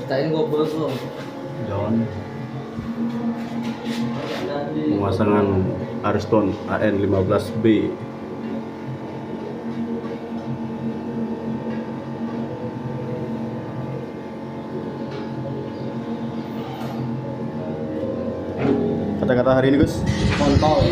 Tain gobel tuh. John. Pemasangan Ariston AN15B. Kata-kata hari ini, Gus. Kontol.